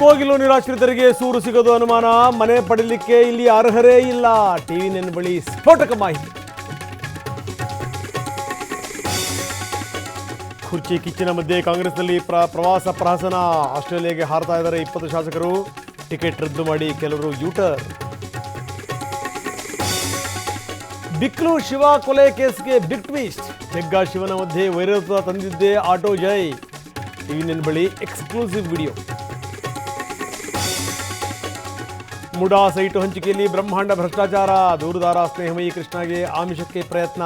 ಕೋಗಿಲು ನಿರಾಶ್ರಿತರಿಗೆ ಸೂರು ಸಿಗೋದು ಅನುಮಾನ. ಮನೆ ಪಡೆಯಲಿಕ್ಕೆ ಇಲ್ಲಿ ಅರ್ಹರೇ ಇಲ್ಲ. ಟಿವಿ ನೈನ್ ಬಳಿ ಸ್ಫೋಟಕ ಮಾಹಿತಿ. ಕುರ್ಚಿ ಕಿಚ್ಚಿನ ಮಧ್ಯೆ ಕಾಂಗ್ರೆಸ್ನಲ್ಲಿ ಪ್ರವಾಸ ಪ್ರಹಸನ. ಆಸ್ಟ್ರೇಲಿಯಾಗೆ ಹಾರತಾ ಇದ್ದಾರೆ 20 ಶಾಸಕರು. ಟಿಕೆಟ್ ರದ್ದು ಮಾಡಿ ಕೆಲವರು ಯೂಟರ್. ಬಿಕ್ಲು ಶಿವ ಕೊಲೆ ಕೇಸ್ಗೆ ಬಿಗ್ ಟ್ವಿಸ್ಟ್. ಜಗ್ಗ ಶಿವನ ಮಧ್ಯೆ ವೈರತ್ವ ತಂದಿದ್ದೇ ಆಟೋ ಜೈ. ಟಿವಿ ನೈನ್ ಬಳಿ ಎಕ್ಸ್ಕ್ಲೂಸಿವ್ ವಿಡಿಯೋ. ಮುಡಾ ಸೈಟು ಹಂಚಿಕೆಯಲ್ಲಿ ಬ್ರಹ್ಮಾಂಡ ಭ್ರಷ್ಟಾಚಾರ. ದೂರುದಾರ ಸ್ನೇಹಮಯಿ ಕೃಷ್ಣಗೆ ಆಮಿಷಕ್ಕೆ ಪ್ರಯತ್ನ.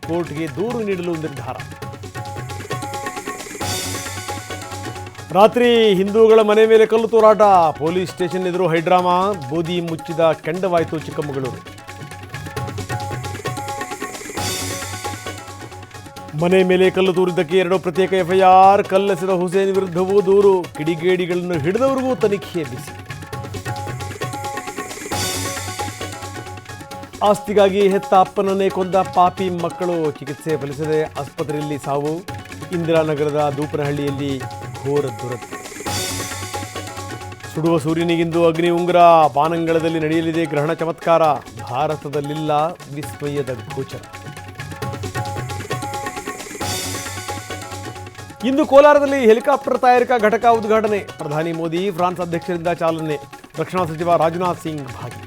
ಕೋರ್ಟ್ಗೆ ದೂರು ನೀಡಲು ನಿರ್ಧಾರ. ರಾತ್ರಿ ಹಿಂದೂಗಳ ಮನೆ ಮೇಲೆ ಕಲ್ಲು ತೂರಾಟ. ಪೊಲೀಸ್ ಸ್ಟೇಷನ್ ಎದುರು ಹೈಡ್ರಾಮಾ. ಬೂದಿ ಮುಚ್ಚಿದ ಕೆಂಡವಾಯಿತು ಚಿಕ್ಕಮಗಳೂರು. ಮನೆ ಮೇಲೆ ಕಲ್ಲು ತೂರಿದ್ದಕ್ಕೆ 2 ಪ್ರತ್ಯೇಕ ಎಫ್ಐಆರ್. ಕಲ್ಲೆಸೆದ ಹುಸೇನ್ ವಿರುದ್ಧವೂ ದೂರು. ಕಿಡಿಗೇಡಿಗಳನ್ನು ಹಿಡಿದವರಿಗೂ ತನಿಖೆ ಬಿಸಿ. ಆಸ್ತಿಗಾಗಿ ಹೆತ್ತ ಅಪ್ಪನನ್ನೇ ಕೊಂದ ಪಾಪಿ ಮಕ್ಕಳು. ಚಿಕಿತ್ಸೆ ಫಲಿಸದೆ ಆಸ್ಪತ್ರೆಯಲ್ಲಿ ಸಾವು. ಇಂದಿರಾನಗರದ ದೂಪನಹಳ್ಳಿಯಲ್ಲಿ ಘೋರ ದುರಂತ. ಸುಡುವ ಸೂರ್ಯನಿಗಿಂದು ಅಗ್ನಿ ಉಂಗುರ. ಬಾನಂಗಳದಲ್ಲಿ ನಡೆಯಲಿದೆ ಗ್ರಹಣ ಚಮತ್ಕಾರ. ಭಾರತದಲ್ಲಿಲ್ಲ ವಿಸ್ಮಯದ ಗೋಚರ. ಇಂದು ಕೋಲಾರದಲ್ಲಿ ಹೆಲಿಕಾಪ್ಟರ್ ತಯಾರಿಕಾ ಘಟಕ ಉದ್ಘಾಟನೆ. ಪ್ರಧಾನಿ ಮೋದಿ, ಫ್ರಾನ್ಸ್ ಅಧ್ಯಕ್ಷರಿಂದ ಚಾಲನೆ. ರಕ್ಷಣಾ ಸಚಿವ ರಾಜನಾಥ್ ಸಿಂಗ್ ಭಾಗಿ.